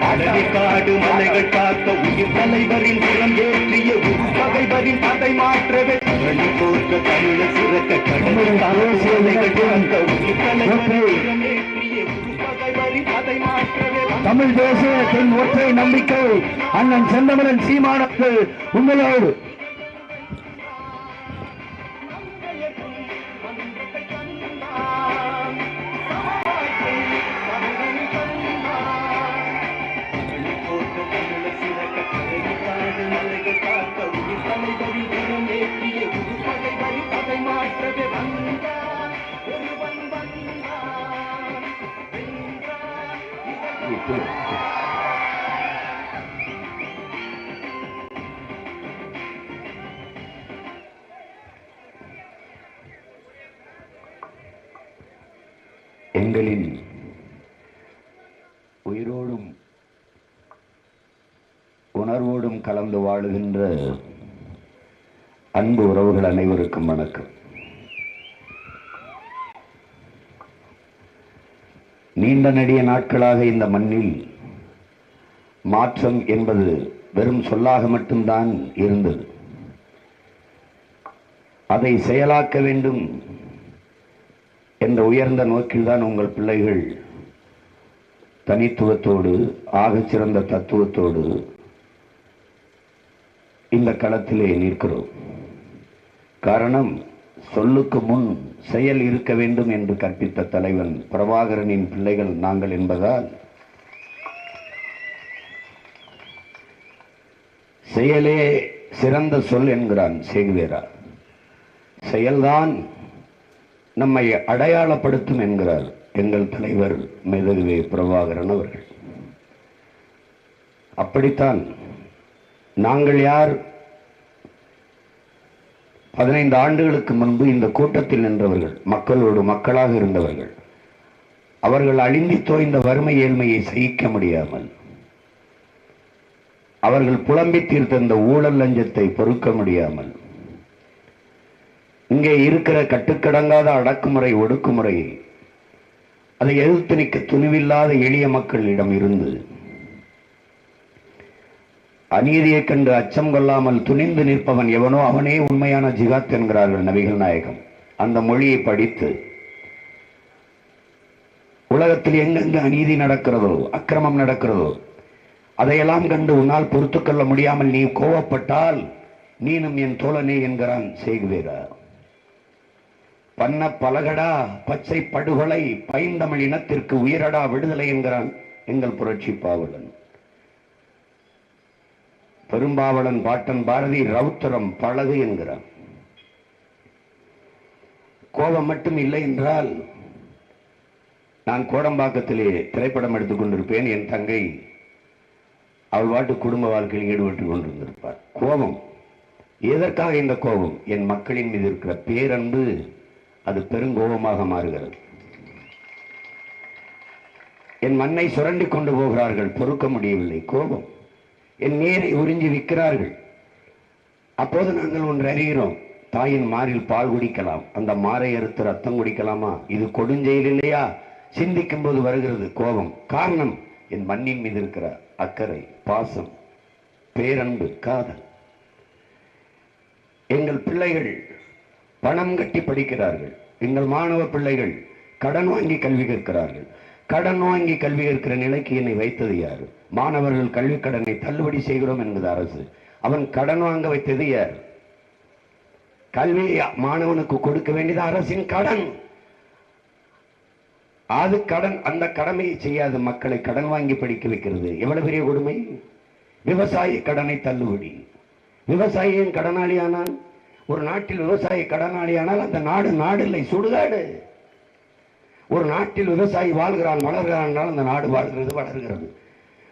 காடு மலைகள் காத்த உயிர் தலைவரின் புறம் ஏற்றிய பகைவரின் அதை மாற்றவே போற்ற தமிழ சிறக்க கடவுள் ஆலோசனைகள் காத்த உயிர் தலைவரின் ஏற்றிய பகைவரின் அதை மாற்றவே தமிழ் தேசியத்தின் ஒற்றை நம்பிக்கை அண்ணன் செந்தமிழன் சீமானுக்கு உங்களோடு எங்களின் உயிரோடும் உணர்வோடும் கலந்து வாழுகின்ற அன்பு உறவுகள் அனைவருக்கும் வணக்கம். நீண்ட நெடிய நாட்களாக இந்த மண்ணில் மாற்றம் என்பது வெறும் சொல்லாக மட்டும்தான் இருந்தது. அதை செயலாக்க வேண்டும் என்ற உயர்ந்த நோக்கில்தான் உங்கள் பிள்ளைகள் தனித்துவத்தோடு ஆகச்சிறந்த தத்துவத்தோடு இந்த களத்திலே நிற்கிறோம். காரணம், சொல்லுக்கு முன் செயல் இருக்க வேண்டும் என்று கற்பித்த தலைவன் பிரபாகரனின் பிள்ளைகள் நாங்கள் என்பதால் செயலே சிறந்த சொல் என்கிறான் சேகுவேரா. செயல்தான் நம்மை அடையாளப்படுத்தும் என்கிறார் எங்கள் தலைவர் மெதகுவே பிரபாகரன் அவர்கள். அப்படித்தான் நாங்கள் யார்? 15 ஆண்டுகளுக்கு முன்பு இந்த கூட்டத்தில் நின்றவர்கள், மக்களோடு மக்களாக இருந்தவர்கள். அவர்கள் அழிந்தி தோய்ந்த வறுமை ஏழ்மையை சகிக்க முடியாமல், அவர்கள் புலம்பி தீர்த்த இந்த ஊழல் லஞ்சத்தை பொறுக்க முடியாமல், இங்கே இருக்கிற கட்டுக்கடங்காத அடக்குமுறை ஒடுக்குமுறையை அதை எதிர்த்து நிற்க துணிவில்லாத எளிய மக்களிடம் இருந்து அநீதியை கண்டு அச்சம் கொள்ளாமல் துணிந்து நிற்பவன் எவனோ அவனே உண்மையான ஜிகாத் என்கிறார்கள் நபிகள் நாயகம். அந்த மொழியை படித்து உலகத்தில் எங்கெங்கு அநீதி நடக்கிறதோ, அக்கிரமம் நடக்கிறதோ, அதையெல்லாம் கண்டு உன்னால் பொறுத்து கொள்ள முடியாமல் நீ கோவப்பட்டால் நீனும் என் தோழனே என்கிறான் சேகுவேரா. பண்ண பலகடா பச்சை படுகொலை பைந்தமிழ் இனத்திற்கு உயிரடா விடுதலை என்கிறான் எங்கள் புரட்சி பாவலன். பெரும்பாவளன் பாட்டன் பாரதி ரவுத்தரம் பழகு என்கிறான். கோபம் மட்டும் இல்லை என்றால் நான் கோடம்பாக்கத்திலே திரைப்படம் எடுத்துக் கொண்டிருப்பேன். என் தங்கை அவள் வாட்டு குடும்ப வாழ்க்கையில் ஈடுபட்டுக் கொண்டிருந்திருப்பார். கோபம் எதற்காக? இந்த கோபம் என் மக்களின் மீது இருக்கிற பேரன்பு அது பெருங்கோபமாக மாறுகிறது. என் மண்ணை சுரண்டி கொண்டு போகிறார்கள், பொறுக்க முடியவில்லை, கோபம். என் நீரை உறிஞ்சி விற்கிறார்கள். அப்போது நாங்கள் ஒன்று அறிகிறோம், தாயின் மாரில் பால் குடிக்கலாம், அந்த மாரை அறுத்து ரத்தம் குடிக்கலாமா? இது கொடுஞ்செயல் இல்லையா? சிந்திக்கும் போது வருகிறது கோபம். காரணம், என் மண்ணின் மீது இருக்கிற அக்கறை, பாசம், பேரன்பு, காதல். எங்கள் பிள்ளைகள் பணம் கட்டி படிக்கிறார்கள். எங்கள் மாணவ பிள்ளைகள் கடன் வாங்கி கல்வி கற்கிறார்கள். கடன் வாங்கி கல்வி கற்கிற நிலைக்கு என்னை வைத்தது யார்? மாணவர்கள் கல்வி கடனை தள்ளுபடி செய்கிறோம் என்பது அரசு. அவன் கடன் வாங்க வைத்தது யார்? கல்வி மாணவனுக்கு கொடுக்க வேண்டியது அரசின் கடன். அது கடன். அந்த கடமையை செய்யாத மக்களை கடன் வாங்கி படிக்க வைக்கிறது எவ்வளவு பெரிய கொடுமை! விவசாய கடனை தள்ளுபடி. விவசாயியின் கடனாளியானால், ஒரு நாட்டில் விவசாயி கடனாளியானால் அந்த நாடு நாடு இல்லை, சுடுகாடு. ஒரு நாட்டில் விவசாயி வாழ்கிறான் வளர்கிறான், அந்த நாடு வாழ்கிறது வளர்கிறது.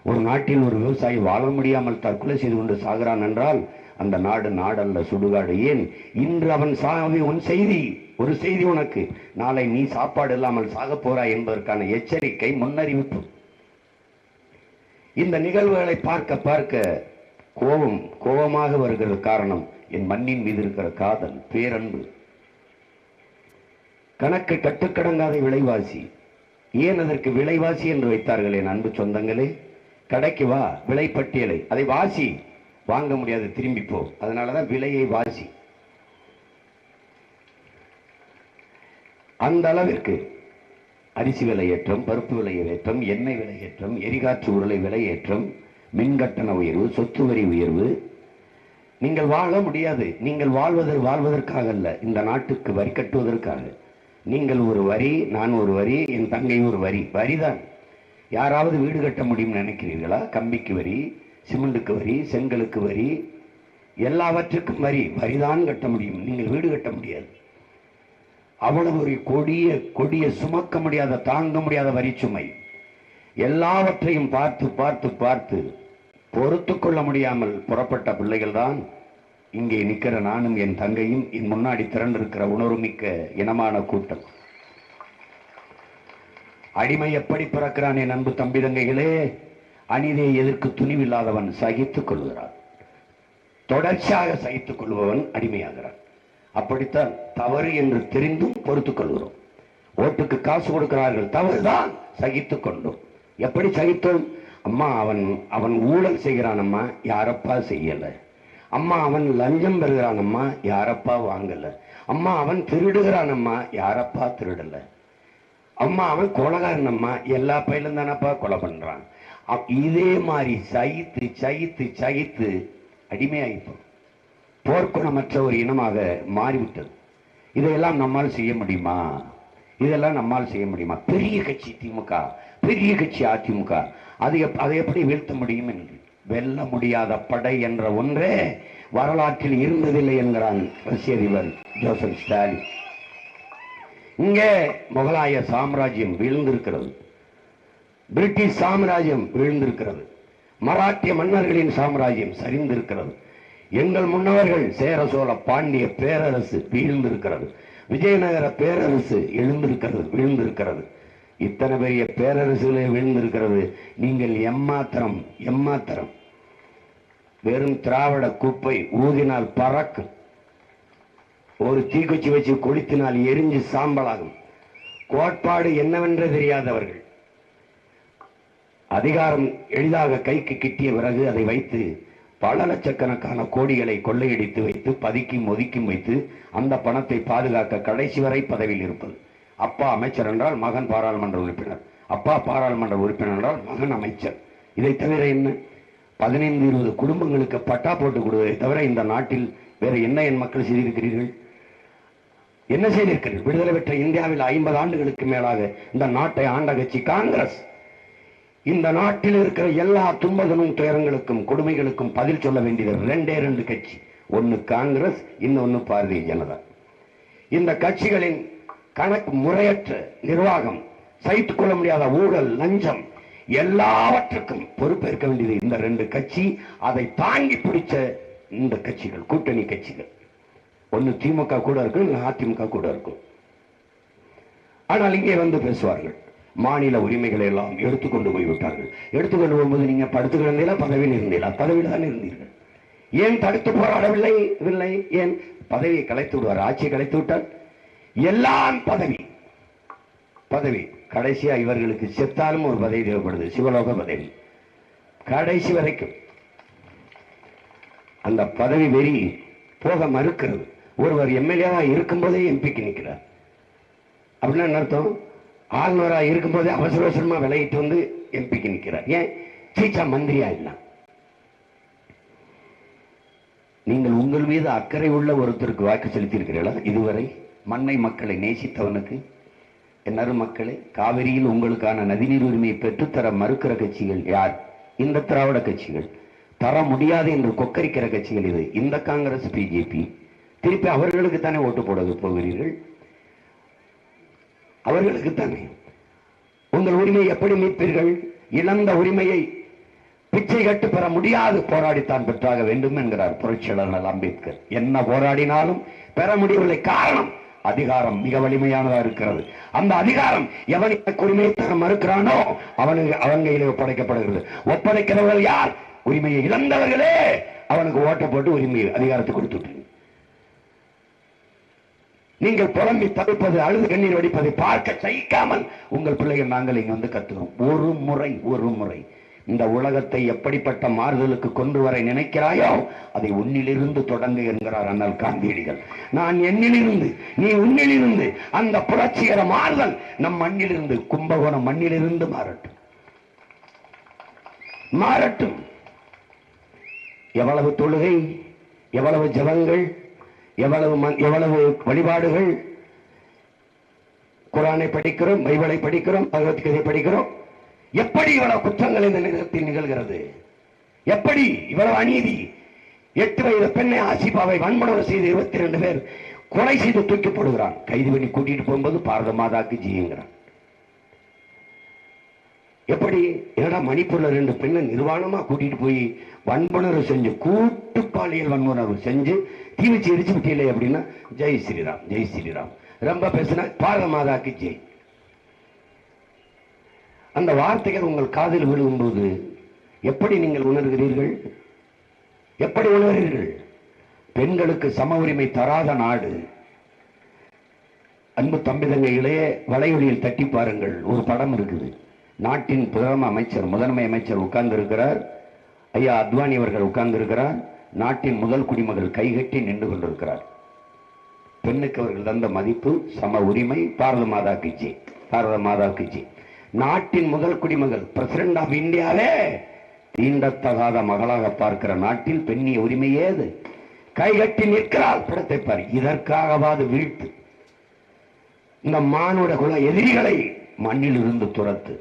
ஒரு நாட்டில் ஒரு விவசாயி வாழ முடியாமல் தற்கொலை செய்து கொண்டு சாகிறான் என்றால் அந்த நாடு நாடல்ல, சுடுகாடு. ஏன்? இன்று அவன் சாவி உன் செய்தி, ஒரு செய்தி உனக்கு, நாளை நீ சாப்பாடு இல்லாமல் சாக போறாய் என்பதற்கான எச்சரிக்கை, முன்னறிவிப்பு. இந்த நிகழ்வுகளை பார்க்க பார்க்க கோபமாக வருகிறது. காரணம், என் மண்ணின் மீது இருக்கிற காதல், பேரன்பு. கணக்கு கட்டுக்கடங்காத விலைவாசி. ஏன் அதற்கு விலைவாசி என்று வைத்தார்கள் என் அன்பு சொந்தங்களே? கடைக்கு வா, விலை பட்டியலை அதை வாசி. வாங்க முடியாது, திரும்பி போ. அதனாலதான் விலையை வாசி. அந்த அளவிற்கு அரிசி விலையேற்றம், பருப்பு விலையேற்றம், எண்ணெய் விலையேற்றம், எரிகாற்று உருளை விலையேற்றம், மின்கட்டண உயர்வு, சொத்து வரி உயர்வு. நீங்கள் வாழ முடியாது. நீங்கள் வாழ்வதற்காக அல்ல, இந்த நாட்டுக்கு வரி கட்டுவதற்காக. நீங்கள் ஒரு வரி, நான் ஒரு வரி, என் தங்கை ஒரு வரி. வரிதான். யாராவது வீடு கட்ட முடியும்னு நினைக்கிறீர்களா? கம்பிக்கு வரி, சிமெண்ட்டுக்கு வரி, செங்கலுக்கு வரி, எல்லாவற்றுக்கும் வரி. வரிதான் கட்ட முடியும். நீங்கள் வீடு கட்ட முடியாது. அவ்வளவு ஒரு கொடிய சுமக்க முடியாத, தாங்க முடியாத வரி சுமை. எல்லாவற்றையும் பார்த்து பார்த்து பார்த்து பொறுத்து கொள்ள முடியாமல் புறப்பட்ட பிள்ளைகள் தான் இங்கே நிற்கிற நானும் என் தங்கையும், என் முன்னாடி திரண்டிருக்கிற உணர்வுமிக்க இனமான கூட்டம். அடிமை எப்படி பிறக்கிறான் என் அன்பு தம்பி தங்கைகளே? அநீதியை எதிர்க்கு துணிவில்லாதவன் சகித்துக் கொள்கிறான். தொடர்ச்சியாக சகித்துக் கொள்பவன் அடிமையாகிறான். அப்படித்தான் தவறு என்று தெரிந்தும் பொறுத்துக் கொள்கிறோம். ஓட்டுக்கு காசு கொடுக்கிறார்கள், தவறுதான், சகித்துக் கொண்டோம். எப்படி சகித்தோம்? அம்மா அவன் ஊழல் செய்கிறான், அம்மா யாரப்பா செய்யல. அம்மா அவன் லஞ்சம் பெறுகிறான், அம்மா யாரப்பா வாங்கல. அம்மா அவன் திருடுகிறான், அம்மா யாரப்பா திருடல. அம்மா அவன் கொலைகாரன், அம்மா எல்லா பையிலும் தானப்பா கொலை பண்றான். இதே மாதிரி சகித்து சகித்து சகித்து அடிமையாயிப்போம். போர்க்குணமற்ற ஒரு இனமாக மாறிவிட்டது. இதையெல்லாம் நம்மால் செய்ய முடியுமா? இதெல்லாம் நம்மால் செய்ய முடியுமா? பெரிய கட்சி திமுக, பெரிய கட்சி அதிமுக, அதை எப்படி வீழ்த்த முடியும் என்று. வெல்ல முடியாத படை என்ற ஒன்றே வரலாற்றில் இருந்ததில்லை என்கிறான் ரஷ்ய அதிபர் ஜோசப் ஸ்டாலின். இங்கே முகலாய சாம்ராஜ்யம் வீழ்ந்திருக்கிறது, பிரிட்டிஷ் சாம்ராஜ்யம் வீழ்ந்திருக்கிறது, மராட்டிய மன்னர்களின் சாம்ராஜ்யம் சரிந்திருக்கிறது. எங்கள் முன்னவர்கள் சேர சோழ பாண்டிய பேரரசு வீழ்ந்திருக்கிறது, விஜயநகர பேரரசு எழுந்திருக்கிறது, வீழ்ந்திருக்கிறது. இத்தனை பெரிய பேரரசுகளே வீழ்ந்திருக்கிறது. நீங்கள் எம்மாத்திரம் எம்மாத்திரம். வெறும் திராவிட குப்பை ஊதினால் பறக்கும். ஒரு தீக்குச்சி வச்சு கொளுத்தினால் எரிஞ்சு சாம்பலாகும். கோட்பாடு என்னவென்று தெரியாதவர்கள், அதிகாரம் எளிதாக கைக்கு கிட்டிய பிறகு அதை வைத்து பல லட்சக்கணக்கான கோடிகளை கொள்ளையடித்து வைத்து பதுக்கியும் ஒதுக்கியும் வைத்து அந்த பணத்தை பாதுகாக்க கடைசி வரை பதவியில் இருப்பது. அப்பா அமைச்சர் என்றால் மகன் பாராளுமன்ற உறுப்பினர், அப்பா பாராளுமன்ற உறுப்பினர் என்றால் மகன் அமைச்சர். இதை தவிர என்ன? 15-20 குடும்பங்களுக்கு பட்டா போட்டு கொடுவதை தவிர இந்த நாட்டில் வேற என்ன என் மக்கள் செய்திருக்கிறீர்கள்? என்ன செய்திருக்கிறீர்கள்? விடுதலை பெற்ற இந்தியாவில் 50 ஆண்டுகளுக்கு மேலாக இந்த நாட்டை ஆண்ட கட்சி காங்கிரஸ். இந்த நாட்டில் இருக்கிற எல்லா துன்பதனும் துயரங்களுக்கும் கொடுமைகளுக்கும் பதில் சொல்ல வேண்டியது 2 கட்சி. ஒன்னு காங்கிரஸ், இன்னொன்னு பாரதிய ஜனதா. இந்த கட்சிகளின் கணக்கு முறையற்ற நிர்வாகம், சகித்துக் கொள்ள முடியாத ஊழல், லஞ்சம், எல்லாவற்றுக்கும் பொறுப்பேற்க வேண்டியது இந்த 2 கட்சி. அதை தாங்கி பிடிச்ச இந்த கட்சிகள், கூட்டணி கட்சிகள். ஒன்னு திமுக கூட இருக்கும், அதிமுக கூட இருக்கும். ஆனால் இங்கே வந்து பேசுவார்கள், மாநில உரிமைகளை எல்லாம் எடுத்துக்கொண்டு போய்விட்டார்கள். எடுத்துக்கொண்டு போகும்போது நீங்க படுத்து கிடந்தீங்களா, பதவியில் இருந்தீங்களா? பதவியில் தான் இருந்தீர்கள். ஏன் தடுத்து போராடவில்லை? இல்லை. ஏன்? பதவியை கலைத்து விடுவார், ஆட்சியை கலைத்து விட்டால் எல்லாம் பதவி பதவி. கடைசியா இவர்களுக்கு செத்தாலும் ஒரு பதவி தேவைப்படுது, சிவலோக பதவி. கடைசி வரைக்கும் அந்த பதவி வெறி போக மறுக்கிறது. ஒருவர் எம்எல்ஏவா இருக்கும் போதே எம்பிக்கு நிற்கிறார். அப்படின்னா என்ன அர்த்தம்? ஆளுநரா இருக்கும் போதே அவசர அவசரமா விலகிட்டு வந்து எம்பிக்கு நிற்கிறார். ஏன்? சீச்சா மந்திரியா இல்ல. நீங்கள் உங்கள் மீது அக்கறை உள்ள ஒருத்தருக்கு வாக்கு செலுத்தி இருக்கிறீர்களா இதுவரை? மண்ணை மக்களை நேசித்தவனுக்கு? என்ன மக்களே, காவிரியில் உங்களுக்கான நதிநீர் உரிமையை பெற்றுத்தர மறுக்கிற கட்சிகள் யார்? இந்த திராவிட கட்சிகள். தர முடியாது என்று கொக்கரிக்கிற கட்சிகள் இது. இந்த காங்கிரஸ், பிஜேபி. திருப்பி அவர்களுக்கு தானே ஓட்டு போட போகிறீர்கள்? அவர்களுக்கு தானே. உங்கள் உரிமையை எப்படி மீட்பீர்கள்? இழந்த உரிமையை பிச்சை கட்டு பெற முடியாது, போராடித்தான் பெற்றாக வேண்டும் என்கிறார் புரட்சியாளர் அம்பேத்கர். என்ன போராடினாலும் பெற முடியவில்லை. காரணம், அதிகாரம் மிக வலிமையானதா இருக்கிறது. அந்த அதிகாரம் எவனுக்கு உரிமையை தர மறுக்கிறானோ அவன் கையிலே ஒப்படைக்கப்படுகிறது. ஒப்படைக்கிறவர்கள் யார்? உரிமையை இழந்தவர்களே. அவனுக்கு ஓட்ட போட்டு உரிமையை, அதிகாரத்தை கொடுத்துட்டு நீங்கள் புலம்பி தவிப்பது, அழுது கண்ணீர் வடிப்பதை பார்க்க சகிக்காமல் உங்கள் பிள்ளைகள் நாங்கள் இங்க வந்து கத்துக்கிறோம். ஒரு முறை இந்த உலகத்தை எப்படிப்பட்ட மாறுதலுக்கு கொண்டு வர நினைக்கிறாயோ அதை உன்னிலிருந்து தொடங்கு என்கிறார் அண்ணல் காந்தியடிகள். நான் என்னிலிருந்து, நீ உன்னிலிருந்து. அந்த புரட்சிகர மாறுதல் நம் மண்ணிலிருந்து, கும்பகோணம் மண்ணிலிருந்து மாறட்டும், மாறட்டும். எவ்வளவு தொழுகை, எவ்வளவு ஜபங்கள், எவ்வளவு வழிபாடுகள், குரானை படிக்கிறோம், பைபிளை படிக்கிறோம், பகவத்கீதை படிக்கிறோம். எப்படி இவ்வளவு குற்றங்கள் இந்த நிலத்தில் நிகழ்கிறது? எப்படி இவ்வளவு அநீதி? 8 வயது பெண்ணை ஆசிபாவை வன்முறை செய்து 22 பேர் கொலை செய்து தூக்கி போடுகிறான். கைது பண்ணி கூட்டிட்டு போகும்போது பாரத மாதாக்கு ஜீங்கிறான். எப்படி? என்னடா மணிப்பூர்ல 2 பெண்ணை நிர்வாணமா கூட்டிட்டு போய் வன்புணர்வு செஞ்சு, கூட்டு பாலியல் வன்புணர்வு செஞ்சு தீ வச்சு எரிச்சு விட்டீங்களே அப்படின்னா, ஜெய் ஸ்ரீராம், ஜெய் ஸ்ரீராம். ரொம்ப பேசினா பாரத மாதாக்கு ஜெய். அந்த வார்த்தைகள் உங்கள் காதில் விழுகும்போது எப்படி நீங்கள் உணர்கிறீர்கள்? எப்படி உணர்கிறீர்கள்? பெண்களுக்கு சம உரிமை தராத நாடு. அன்பு தம்பிதங்கைகளே, வலையொலியில் தட்டி பாருங்கள், ஒரு படம் இருக்குது. நாட்டின் பிரதம அமைச்சர், முதன்மை அமைச்சர் உட்கார்ந்து இருக்கிறார். ஐயா அத்வானி அவர்கள் உட்கார்ந்து இருக்கிறார். நாட்டின் முதல் குடிமகள் கைகட்டி நின்று கொண்டிருக்கிறார். பெண்ணுக்கு அவர்கள் தந்த மதிப்பு, சம உரிமை, பாரத மாதா கிச்சி, பாரத மாதா கிச்சி. நாட்டின் முதல் குடிமகள், பிரசிடென்ட் ஆஃப் இந்தியாவே தீண்டத்தகாத மகளாக பார்க்கிற நாட்டில் பெண்ணிய உரிமை ஏது? கைகட்டி நிற்கிறாள். படத்தை பாரு. இதற்காகவாது வீழ்த்து. இந்த மானுட குல எதிரிகளை மண்ணில் இருந்து துரத்து.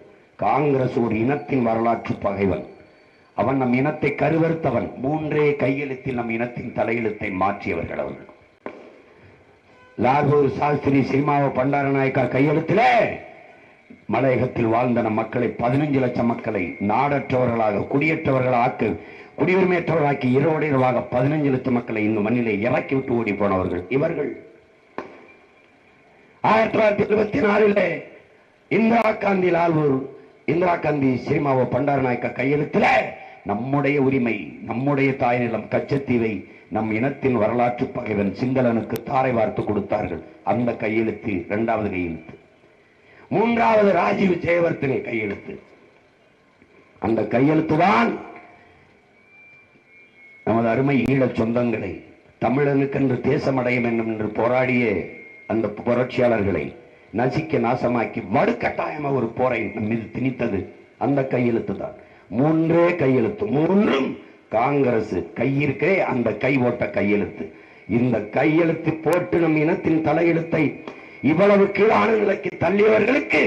காங்கிரஸ் ஒரு இனத்தின் வரலாற்று பகைவன். அவன் நம் இனத்தை கருவறுத்தவன். 3 கையெழுத்தில் நம் இனத்தின் தலையெழுத்தை மாற்றியவர்கள் அவர்கள். லாகூர் சாஸ்திரி சினிமாவ பண்டாரநாயக்கா கையெழுத்திலே மலையகத்தில் வாழ்ந்த நம் மக்களை, 15 லட்சம் மக்களை நாடற்றவர்களாக, குடியேற்றவர்களாக, குடியுரிமையற்றவர்களாக்கி இரவோடிரவாக 15 லட்சம் மக்களை இந்த மண்ணிலே இறக்கி விட்டு ஓடி போனவர்கள் இவர்கள். 1974 இந்திரா காந்தி, லால்பூர் இந்திரா காந்தி சினிமாவோ பண்டாரநாயக்கா கையெழுத்தில நம்முடைய உரிமை, நம்முடைய தாய் நிலம் கச்சத்தீவை நம் இனத்தின் வரலாற்று பகைவன் சிங்களனுக்கு தாரை வார்த்து கொடுத்தார்கள். அந்த கையெழுத்து 2வது கையெழுத்து. 3வது ராஜீவ் ஜெயவர்தனே கையெழுத்து. அந்த கையெழுத்துதான் நமது அருமை ஈழச் சொந்தங்களை, தமிழனுக்கென்று தேசமடைய வேண்டும் என்று போராடிய அந்த புரட்சியாளர்களை நசிக்க நாசமாக்கி வடுக்கட்டாயமா ஒரு போரை நம் மீது திணித்தது அந்த கையெழுத்து தான். 3 கையெழுத்து, 3ம் காங்கிரஸ் கையிருக்கே அந்த கை ஓட்ட கையெழுத்து. இந்த கையெழுத்து போட்டு நம் இனத்தின் தலையெழுத்தை இவ்வளவு கீழான நிலைக்கு தள்ளியவர்களுக்கு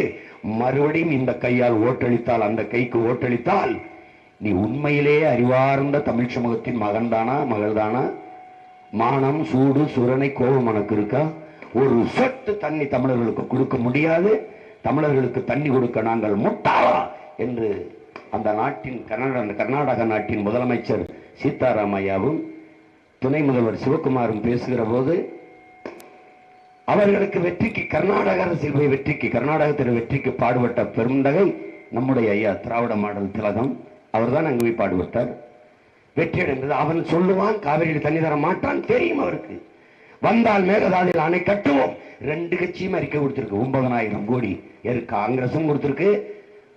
மறுபடியும் இந்த கையால் ஓட்டளித்தால், அந்த கைக்கு ஓட்டளித்தால், நீ உண்மையிலேயே அறிவார்ந்த தமிழ் சமூகத்தின் மகன்தானா, மகள்தானா? மானம், சூடு, சுரணை, கோபம் உனக்கு இருக்கா? ஒரு சொட்டு தண்ணி தமிழர்களுக்கு கொடுக்க முடியாது, தமிழர்களுக்கு தண்ணி கொடுக்க நாங்கள் முட்டாளா என்று அந்த நாட்டின் கர்நாடக நாட்டின் முதலமைச்சர் சீதாராமையாவும் துணை முதல்வர் சிவகுமாரும் பேசுகிற போது, அவர்களுக்கு வெற்றிக்கு, கர்நாடக அரசியல் வெற்றிக்கு, கர்நாடகத்தில் வெற்றிக்கு பாடுபட்ட பெருந்தகை நம்முடைய ஐயா திராவிட மாடல் திலகம். அவர் தான் அங்கு போய் பாடுபட்டார். வெற்றி அடைந்தது. அவன் சொல்லுவான், காவிரியில் தண்ணி தர மாட்டான், தெரியும் அவருக்கு. வந்தால் மேகதாதுவில் அணை கட்டுவோம். 2 கட்சியும் அறிக்கை கொடுத்திருக்கு. 9,000 கோடி. காங்கிரசும் கொடுத்திருக்கு,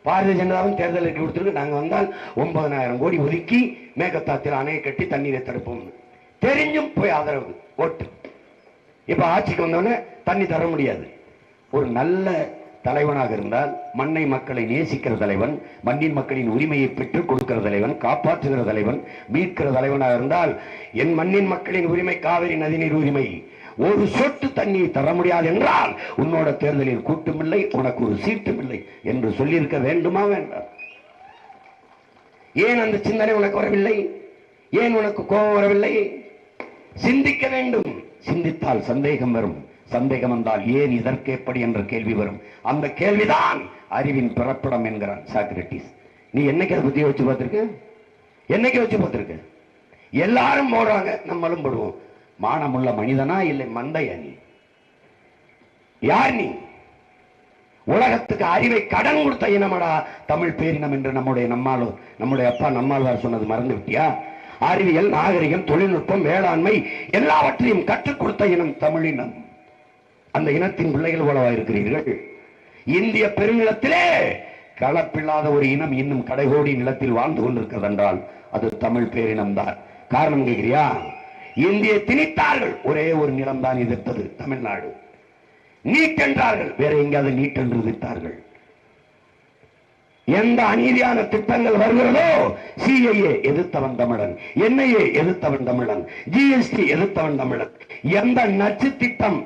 பாரதிய ஜனதாவும் தேர்தல் அறிக்கை கொடுத்திருக்கு. நாங்க வந்தால் 9,000 கோடி ஒதுக்கி மேகதாத்தில் அணையை கட்டி தண்ணீரை தடுப்போம். தெரிஞ்சும் போய் ஆதரவு ஓட்டு. இப்ப ஆட்சிக்கு வந்தவன தண்ணி தர முடியாது. ஒரு நல்ல தலைவனாக இருந்தால், மண்ணை மக்களை நேசிக்கிற தலைவன், மண்ணின் மக்களின் உரிமையை பெற்றுக் கொடுக்கிற தலைவன், காப்பாற்றுகிற தலைவன், மீட்கிற தலைவனாக இருந்தால், என் மண்ணின் மக்களின் உரிமை காவிரி நதிநீர் உரிமை, ஒரு சொட்டு தண்ணி தர முடியாது என்றால் உன்னோட தேர்தலில் கூட்டுமில்லை, உனக்கு ஒரு சீட்டும் இல்லை என்று சொல்லியிருக்க வேண்டுமா வேண்டாம்? ஏன் அந்த சிந்தனை உனக்கு வரவில்லை? ஏன் உனக்கு கோபம் வரவில்லை? சிந்திக்க வேண்டும். சிந்தித்தால் சந்தேகம் வரும். சந்தேகம் வந்தால் ஏன் இதற்கு எப்படி என்ற கேள்வி வரும். அந்த கேள்விதான் அறிவின் பிறப்பிடம் என்கிறான் சாக்ரட்டிஸ். நீ என்னைக்கு அதை பத்தி யோசிச்சு பார்த்திருக்க? என்னைக்கு யோசிச்சு பார்த்திருக்க? எல்லாரும் போடுறாங்க, நம்மளும் போடுவோம். மானமுள்ள மனிதனா இல்லை மந்தையா? நீ யார்? நீ உலகத்துக்கு அறிவை கடன் கொடுத்த இனமடா தமிழ் பேரினம் என்று நம்முடைய அப்பா நம்மாழ்வார் சொன்னது மறந்து விட்டியா? அறிவியல், நாகரிகம், தொழில்நுட்பம், வேளாண்மை எல்லாவற்றையும் கற்றுக் கொடுத்த இனம் தமிழினம். அந்த இனத்தின் பிள்ளைகள் போலவா இருக்கிறீர்கள்? இந்திய பெருநிலத்திலே கலப்பில்லாத ஒரு இனம் இன்னும் கடைகோடி நிலத்தில் வாழ்ந்து கொண்டிருக்கிறது என்றால் அது தமிழ் பேரினம் தான். காரணம் கேட்கிறியா? இந்திய திணித்தார்கள், ஒரே ஒரு நிலம் தான் எதிர்த்தது, தமிழ்நாடு. நீட் என்றார்கள், வேற எங்காவது நீட் என்று எதிர்த்தார்கள். எந்த அநீதியான திட்டங்கள் வருகிறதோ சிஐஏ எதிர்த்தவன் தமிழன், என்ஐஏ எதிர்த்தவன் தமிழன், ஜிஎஸ்டி எதிர்த்தவன் தமிழன். எந்த நச்சு திட்டம்,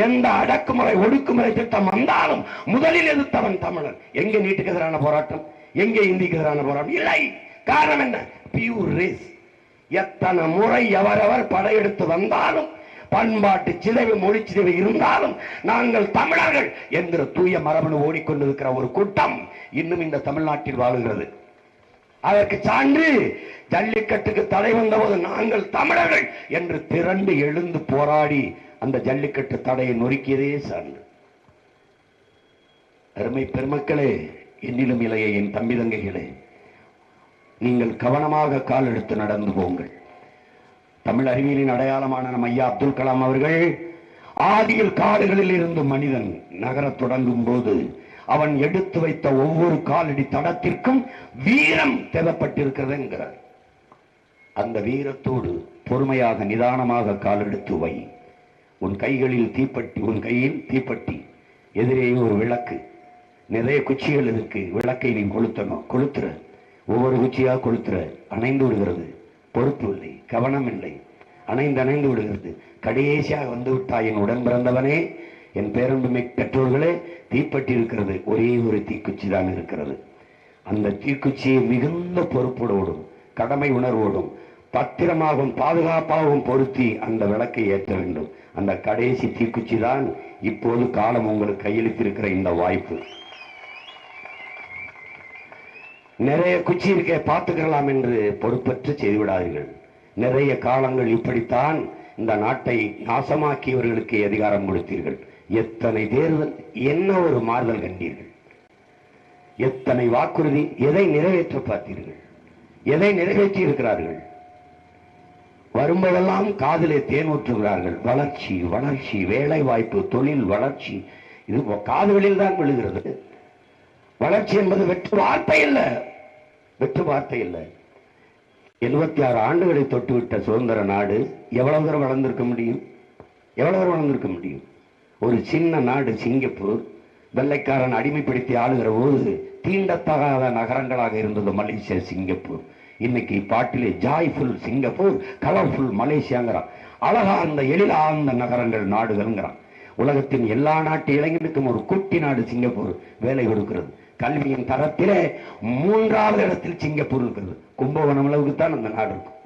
எந்த அடக்குமுறை ஒடுக்குமுறை திட்டம் வந்தாலும் முதலில் எதிர்த்தவன் தமிழன். எங்க நீட்டுக்கு எதிரான போராட்டம், எங்கே இந்திக்கு எதிரான போராட்டம் இல்லை. காரணம் என்ன? Pure race. எத்தனை முறை எவரவர் படையெடுத்து வந்தாலும், பண்பாட்டு சிதைவு மொழி சிதைவு இருந்தாலும் நாங்கள் தமிழர்கள் என்கிற தூய மரபணு ஓடிக்கொண்டிருக்கிற ஒரு கூட்டம் இன்னும் இந்த தமிழ்நாட்டில் வாழுகிறது. அதற்கு சான்று ஜல்லிக்கட்டுக்கு தடை வந்தபோது நாங்கள் தமிழர்கள் என்று திரண்டு எழுந்து போராடி அந்த ஜல்லிக்கட்டு தடையை நொறுக்கியதே சான்று. அருமை பெருமக்களே, என்னிலும் இளைய என் தம்பி தங்கைகளே, நீங்கள் கவனமாக கால் எடுத்து நடந்து போங்கள். தமிழ் அறிவியலின் அடையாளமான நம் ஐயா அப்துல் கலாம் அவர்கள் ஆதியில் காடுகளில் இருந்து மனிதன் நகரத் தொடங்கும் போது அவன் எடுத்து வைத்த ஒவ்வொரு காலடி தடத்திற்கும் வீரம் தேவைப்பட்டிருக்கிறது என்கிறார். அந்த வீரத்தோடு பொறுமையாக நிதானமாக கால் எடுத்து வை. உன் கைகளில் தீப்பெட்டி, உன் கையில் தீப்பெட்டி, எதிரே ஒரு விளக்கு, நிறைய குச்சிகள் இருக்கு, விளக்கை நீ கொளுத்தணும், கொளுத்துற, ஒவ்வொரு குச்சியா கொளுத்துற, அணைந்து விடுகிறது, பொறுப்பு இல்லை, கவனம் இல்லை, அணைந்து விடுகிறது. கடைசியாக வந்து விட்டாய் என் உடன் பிறந்தவனே, என் பேரன்பு பெற்றோர்களே, தீப்பற்றி இருக்கிறது, ஒரே ஒரு தீக்குச்சி தான் இருக்கிறது. அந்த தீக்குச்சியை மிகுந்த பொறுப்போடும் கடமை உணர்வோடும் பத்திரமாகவும் பாதுகாப்பாகவும் பொருத்தி அந்த விளக்கை ஏற்ற வேண்டும். அந்த கடைசி தீக்குச்சி தான் இப்போது காலம் உங்களுக்கு கையளித்திருக்கிற இந்த வாய்ப்பு. நிறைய குச்சி இருக்க பார்த்துக்கலாம் என்று பொறுப்பற்று செய்துவிடாதீர்கள். நிறைய காலங்கள் இப்படித்தான் இந்த நாட்டை நாசமாக்கியவர்களுக்கு அதிகாரம் கொடுத்தீர்கள். எத்தனை தேர்தல், என்ன ஒரு மாறுதல் கண்டீர்கள், எத்தனை வாக்குறுதி, எதை நிறைவேற்ற பார்த்தீர்கள், எதை நிறைவேற்றி இருக்கிறார்கள். வரும்போதெல்லாம் காதிலே தேன் ஊற்றுகிறார்கள். வளர்ச்சி வளர்ச்சி, வேலை வாய்ப்பு, தொழில் வளர்ச்சி, இது காதுகளில் தான் விழுகிறது. வளர்ச்சி என்பது வெற்று வார்த்தை இல்லை, வெற்று வார்த்தை இல்லை. 76 ஆண்டுகளை தொட்டுவிட்ட சுதந்திர நாடு எவ்வளவு தூரம் வளர்ந்திருக்க முடியும்? எவ்வளவு தூரம் வளர்ந்திருக்க முடியும்? ஒரு சின்ன நாடு சிங்கப்பூர், வெள்ளைக்காரன் அடிமைப்படுத்தி ஆளுகிற போது தீண்டத்தகாத நகரங்களாக இருந்தது மலேசியா, சிங்கப்பூர். இன்னைக்கு பாட்டிலே ஜாய்ஃபுல் சிங்கப்பூர், கலர்ஃபுல் மலேசியாங்கிறான். அழகா அந்த எழிலார்ந்த நகரங்கள் நாடுகள்ங்கிறான். உலகத்தின் எல்லா நாட்டு இளைஞருக்கும் ஒரு குட்டி நாடு சிங்கப்பூர் வேலை கொடுக்கிறது. கல்வியின் தரத்திலே 3வது இடத்தில் சிங்கப்பூர் இருக்கிறது. கும்பகோணம் அளவுக்கு தான் அந்த நாடு இருக்கும்.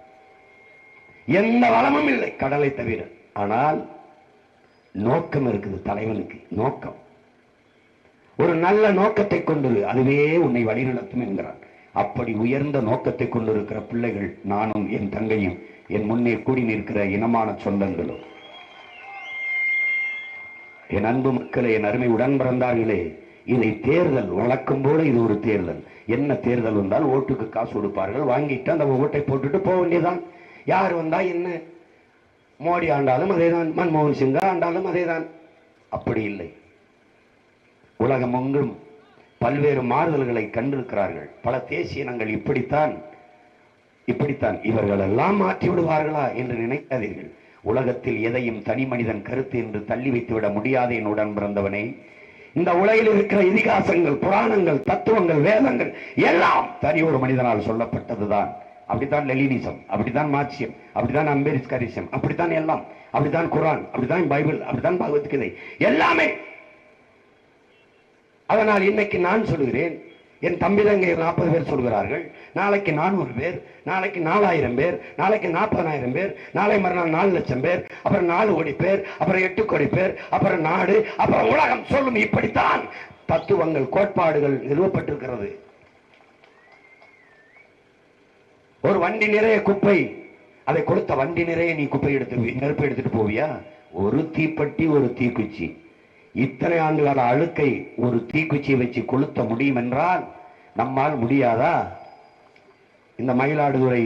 எந்த வளமும் இல்லை கடலை தவிர. ஆனால் நோக்கம் இருக்குது தலைவனுக்கு. நோக்கம், ஒரு நல்ல நோக்கத்தை கொண்டு அதுவே உன்னை வழிநடத்தும் என்கிறான். அப்படி உயர்ந்த நோக்கத்தை கொண்டிருக்கிற பிள்ளைகள் நானும் என் தங்கையும் என் முன்னே கூடி நிற்கிற இனமான சொந்தங்களும். என் அன்பு மக்களே, என் அருமை உடன் பிறந்தார்களே, இதை தேர்தல் வழக்கம் போல இது ஒரு தேர்தல். என்ன தேர்தல் வந்தால் ஓட்டுக்கு காசு கொடுப்பார்கள், வாங்கிட்டு அந்த ஓட்டை போட்டுட்டு போக வேண்டியதான். யார் வந்தா என்ன, மோடி ஆண்டாலும் அதேதான், மன்மோகன் சிங்கா ஆண்டாலும் அதேதான். அப்படி இல்லை. உலகம் எங்கும் பல்வேறு மாறுதல்களை கண்டிருக்கிறார்கள். பல தேசிய இனங்கள் இப்படித்தான் இவர்கள் எல்லாம் மாற்றி விடுவார்களா என்று நினைக்காதீர்கள். உலகத்தில் எதையும் தனி மனிதன் கருத்து என்று தள்ளி வைத்து விட முடியாது. என் உடன் பிறந்தவனே, இந்த உலகில் இருக்கிற இதிகாசங்கள், புராணங்கள், தத்துவங்கள், வேதங்கள் எல்லாம் தனி ஒரு மனிதனால் சொல்லப்பட்டதுதான். அப்படித்தான் லெனினிசம், அப்படித்தான் மார்க்சியம், அப்படித்தான் அம்பேத்கரிசம், அப்படித்தான் எல்லாம், அப்படித்தான் குரான், அப்படித்தான் பைபிள், அப்படித்தான் பகவத்கீதை, எல்லாமே. அதனால் இன்னைக்கு நான் சொல்கிறேன், என் தம்பி தங்கை 40 பேர் சொல்கிறார்கள், நாளைக்கு 400 பேர், நாளைக்கு 4000 பேர், நாளைக்கு 40,000 பேர், நாளை மறுநாள் 4 லட்சம் பேர், அப்புறம் 4 கோடி பேர், அப்புறம் 8 கோடி பேர், அப்புறம் நாடு, அப்புறம் உலகம் சொல்லும். இப்படித்தான் தத்துவங்கள், கோட்பாடுகள் நிறுவப்பட்டிருக்கிறது. ஒரு வண்டி நிறைய குப்பை, அதை கொடுத்த வண்டி நிறைய நீ குப்பை நெருப்பை எடுத்துட்டு போவியா? ஒரு தீப்பெட்டி, ஒரு தீக்குச்சி. இத்தனை ஆண்டுகால அழுக்கை ஒரு தீக்குச்சியை வச்சு கொளுத்த முடியும் என்றால் நம்மால் முடியாதா? இந்த மயிலாடுதுறை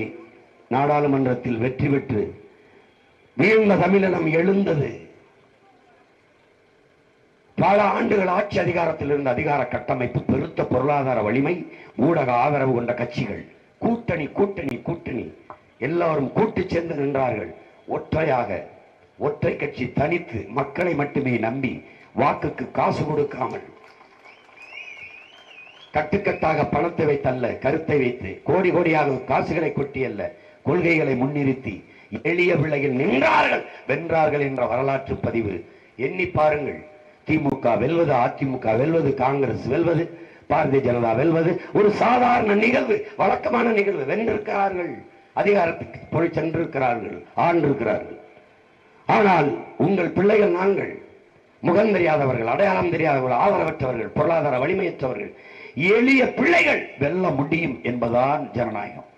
நாடாளுமன்றத்தில் வெற்றி பெற்று வீழ்ந்த தமிழினம் எழுந்தது. பல ஆண்டுகள் ஆட்சி அதிகாரத்தில் இருந்த அதிகார கட்டமைப்பு, பெருத்த பொருளாதார வலிமை, ஊடக ஆதரவு கொண்ட கட்சிகள், கூட்டணி கூட்டணி கூட்டணி எல்லாரும் கூட்டு சேர்ந்து நின்றார்கள். ஒற்றையாக ஒற்றை கட்சி தனித்து மக்களை மட்டுமே நம்பி வாக்குக்கு காசு கொடுக்காமல் கட்டுக்கட்டாக பணத்தை வைத்தல்ல, கருத்தை வைத்து கோடி கோடியாக காசுகளை கொட்டியல்ல, கொள்கைகளை முன்னிறுத்தி எளிய பிள்ளைகள் நின்றார்கள், வென்றார்கள் என்ற வரலாற்று பதிவு. எண்ணி பாருங்கள். திமுக வெல்வது, அதிமுக வெல்வது, காங்கிரஸ் வெல்வது, பாரதிய ஜனதா வெல்வது ஒரு சாதாரண நிகழ்வு, வழக்கமான நிகழ்வு. வென்றிருக்கிறார்கள், அதிகாரத்துக்கு போய் சென்றிருக்கிறார்கள், ஆண்டிருக்கிறார்கள். ஆனால் உங்கள் பிள்ளைகள், நாங்கள் முகம் தெரியாதவர்கள், அடையாளம் தெரியாதவர்கள், ஆதரவற்றவர்கள், பொருளாதார வலிமையற்றவர்கள், எளிய பிள்ளைகள் வெல்ல முடியும் என்பதுதான் ஜனநாயகம்.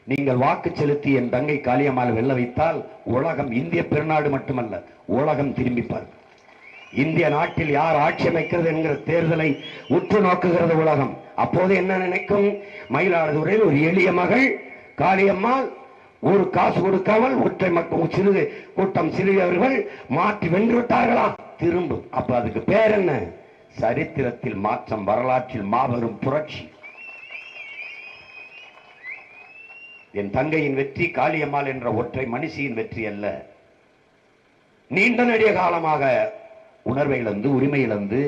நீங்கள் வாக்கு செலுத்தி என் தங்கை காளியம்மாள் வெல்ல வைத்தால் உலகம், இந்திய பெருநாடு மட்டுமல்ல உலகம் திரும்பிப்பார். இந்திய நாட்டில் யார் ஆட்சி அமைக்கிறது என்கிற தேர்தலை உற்று நோக்குகிறது உலகம். அப்போது என்ன நினைக்கும்? மயிலாடுதுறையில் ஒரு எளிய மகள் காளியம்மாள் ஒரு காசு கொடுக்காமல் ஒற்றை மக்கள் சிறு கூட்டம் சிறியவர்கள் மாற்றி வென்று விட்டார்களா? திரும்பும். அப்ப அதுக்கு பேர் என்ன? சரித்திரத்தில் மாற்றம், வரலாற்றில் மாபெரும் புரட்சி. என் தங்கையின் வெற்றி காளியம்மாள் என்ற ஒற்றை மனுஷியின் வெற்றி அல்ல. நீண்ட நெடிய காலமாக உணர்வை இழந்து, உரிமை இழந்து,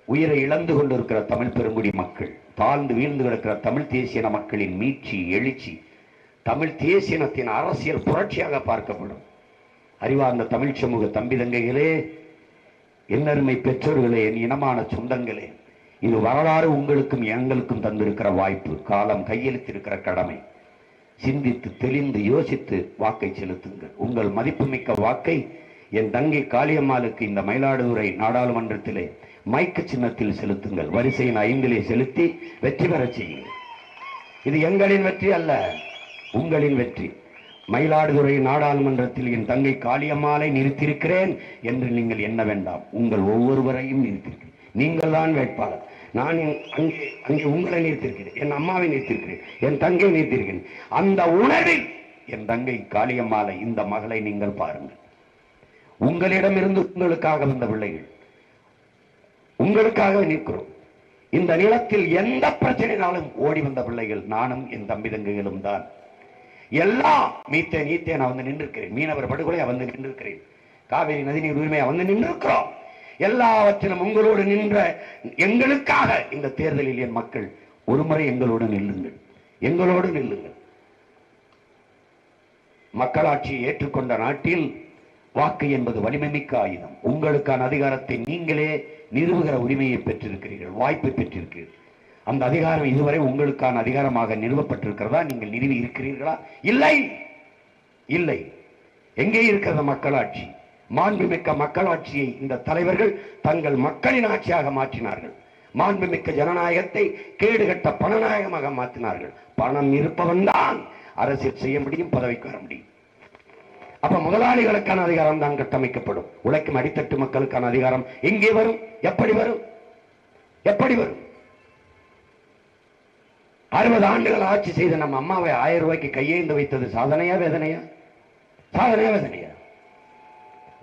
உயிரை இழந்து கொண்டிருக்கிற தமிழ் பெருங்குடி மக்கள், தாழ்ந்து வீழ்ந்து கிடக்கிற தமிழ் தேசியன மக்களின் மீட்சி, எழுச்சி, தமிழ் தேசியனத்தின் அரசியல் புரட்சியாக பார்க்கப்படும். அறிவார்ந்த தமிழ் சமூக தம்பி தங்கைகளே, என்னருமை பெற்றோர்களே, என் இனமான சொந்தங்களே, இது வரலாறு உங்களுக்கும் எங்களுக்கும் தந்திருக்கிற வாய்ப்பு, காலம் கையெழுத்திருக்கிற கடமை. சிந்தித்து தெளிந்து யோசித்து வாக்கை செலுத்துங்கள். உங்கள் மதிப்புமிக்க வாக்கை என் தங்கை காளியம்மாளுக்கு இந்த மயிலாடுதுறை நாடாளுமன்றத்திலே மைக்கு சின்னத்தில் செலுத்துங்கள். வரிசையின் 5 செலுத்தி வெற்றி பெற செய்யுங்கள். இது எங்களின் வெற்றி அல்ல, உங்களின் வெற்றி. மயிலாடுதுறை நாடாளுமன்றத்தில் என் தங்கை காளியம்மாளை நிறுத்தியிருக்கிறேன் என்று நீங்கள் எண்ண வேண்டாம். உங்கள் ஒவ்வொருவரையும் நிறுத்தியிருக்கிறேன். நீங்கள் தான் வேட்பாளர். நான் அங்கே உங்களை நிறுத்தியிருக்கிறேன், என் அம்மாவை நிறுத்தியிருக்கிறேன், என் தங்கை நிறுத்தியிருக்கிறேன். அந்த உணர்வில் என் தங்கை காளியம்மாளை, இந்த மகளை நீங்கள் பாருங்கள். உங்களிடமிருந்து உங்களுக்காக வந்த பிள்ளைகள், உங்களுக்காக நிற்கிறோம். இந்த நிலத்தில் எந்த பிரச்சனைனாலும் ஓடி வந்த பிள்ளைகள் நானும் என் தம்பி தங்கைகளும் தான். எல்லாம் மீத்தேன் ஈத்தேன் வந்து நின்றிருக்கிறேன், மீனவர் படுகொலை வந்து நின்றிருக்கிறேன், காவேரி நதிநீர் உரிமையை வந்து நின்றிருக்கிறோம். எல்லாவற்றிலும் உங்களோடு நின்ற எங்களுக்காக இந்த தேர்தலில் என் மக்கள் ஒருமுறை எங்களோடு நில்லுங்கள், எங்களோடு நில்லுங்கள். மக்களாட்சியை ஏற்றுக்கொண்ட நாட்டில் வாக்கு என்பது வலிமைமிக்க ஆயுதம். உங்களுக்கான அதிகாரத்தை நீங்களே நிறுவுகிற உரிமையை பெற்றிருக்கிறீர்கள், வாய்ப்பை பெற்றிருக்கிறீர்கள். அந்த அதிகாரம் இதுவரை உங்களுக்கான அதிகாரமாக நிறுவப்பட்டிருக்கிறதா? நீங்கள் நிறுவி இருக்கிறீர்களா? இல்லை, இல்லை. எங்கே இருக்கிறது மக்களாட்சி? மாண்புமிக்க மக்களாட்சியை இந்த தலைவர்கள் தங்கள் மக்களின் ஆட்சியாக மாற்றினார்கள். மாண்புமிக்க ஜனநாயகத்தை கேடுகட்ட பணநாயகமாக மாற்றினார்கள். பணம் இருப்பவன் தான் அரசியல் செய்ய முடியும், பதவிக்கு வர முடியும். அப்ப முதலாளிகளுக்கான அதிகாரம் தான் கட்டமைக்கப்படும். உழைக்கும் அடித்தட்டு மக்களுக்கான அதிகாரம் எங்கே வரும்? எப்படி வரும்? எப்படி வரும்? 60 ஆண்டுகள் ஆட்சி செய்த நம்ம அம்மாவை 1000 ரூபாய்க்கு கையேந்து வைத்தது சாதனையா வேதனையா? சாதனையா வேதனையா?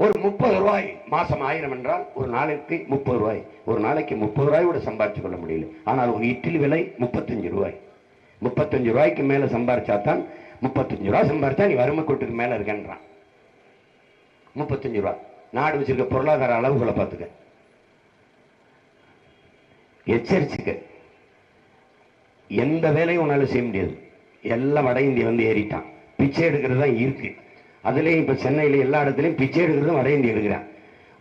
ஒரு 30 ரூபாய் மாசம் 1000 என்றால் ஒரு நாளைக்கு 30 ரூபாய், ஒரு நாளைக்கு 30 ரூபாய் கூட சம்பாதிச்சு கொள்ள முடியல. ஆனால் ஒரு இட்லி விலை 35 ரூபாய். 35 ரூபாய்க்கு மேல சம்பாதிச்சாதான், 35 ரூபாய் சம்பாதிச்சா நீ வறுமை கோட்டுக்கு மேல இருக்கன்றான். 35 ரூபாய். நாடு வச்சிருக்க பொருளாதார அளவுகளை பார்த்துக்க, எச்சரிச்சுக்க. எந்த வேலையும் உன்னால செய்ய முடியாது. எல்லாம் வட இந்திய வந்து ஏறிட்டான். பிச்சை எடுக்கிறது தான் இருக்கு. அதுலேயும் இப்போ சென்னையில் எல்லா இடத்துலையும் பிச்சை எடுக்கிறதும் வட இந்திய எடுக்கிறேன்.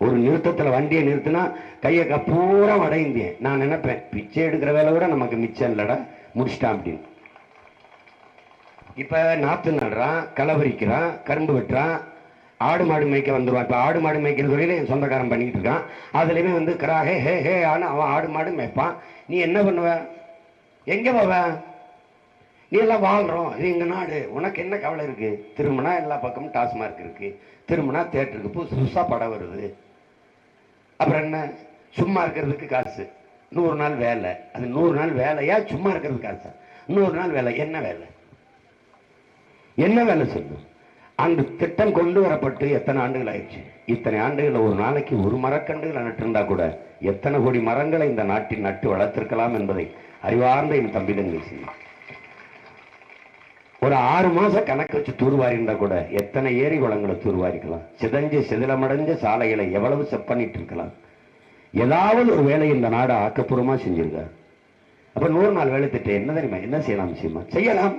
ஒரு நிறுத்தத்தில் வண்டியை நிறுத்தினா கையை பூரா வட இந்தியன். நான் நினைப்பேன், பிச்சை எடுக்கிற வேலை கூட நமக்கு மிச்சம் இல்லடா, முடிச்சிட்டான் அப்படின்னு. இப்போ நாற்று நடுறான், களவரிக்கிறான், கரும்பு வெட்டுறான், ஆடு மாடு மேய்க்க வந்துடுவான். இப்போ ஆடு மாடு மேய்க்கிற தொழில என் சொந்தக்காரன் பண்ணிக்கிட்டு இருக்கான். அதுலேயுமே வந்து ஹே ஹே ஹே ஆனால் அவன் ஆடு மாடு மேய்ப்பான். நீ என்ன பண்ணுவ? எங்கே போவ? நீ எல்லாம் வாழ்றோம், இது எங்க நாடு, உனக்கு என்ன கவலை இருக்கு? திரும்பினா எல்லா பக்கமும் டாஸ்மார்க் இருக்கு, திரும்பினா தேட்டருக்கு புதுசா படம் வருது. அப்புறம் என்ன? சும்மா இருக்கிறதுக்கு காசு. 100 நாள் வேலை. அது 100 நாள் வேலையா? சும்மா இருக்கிறதுக்கு காசா? 100 நாள் வேலை. என்ன வேலை? என்ன வேலை சொல்லும்? அந்த திட்டம் கொண்டு வரப்பட்டு எத்தனை ஆண்டுகள் ஆயிடுச்சு? இத்தனை ஆண்டுகள் ஒரு நாளைக்கு ஒரு மரக்கன்றுகள் நட்டிருந்தா கூட எத்தனை கோடி மரங்களை இந்த நாட்டில் நட்டு வளர்த்திருக்கலாம் என்பதை அறிவார்ந்த என் தம்பி தங்கை செய்யும். ஒரு 6 மாசம் கணக்கு வச்சு தூர்வாரி இருந்தா கூட எத்தனை ஏரி குளங்களை தூர்வாரிக்கலாம். சிதஞ்சு சிதிலமடைஞ்ச சாலைகளை எவ்வளவு செப்பனிட்டு இருக்கலாம். ஏதாவது ஒரு வேலை இந்த நாடு ஆக்கப்பூர்வமா செஞ்சிருக்காரு. அப்ப 100 நாள் வேலை திட்டம் என்ன தெரியுமா? என்ன செய்யலாம்? செய்யலாம்.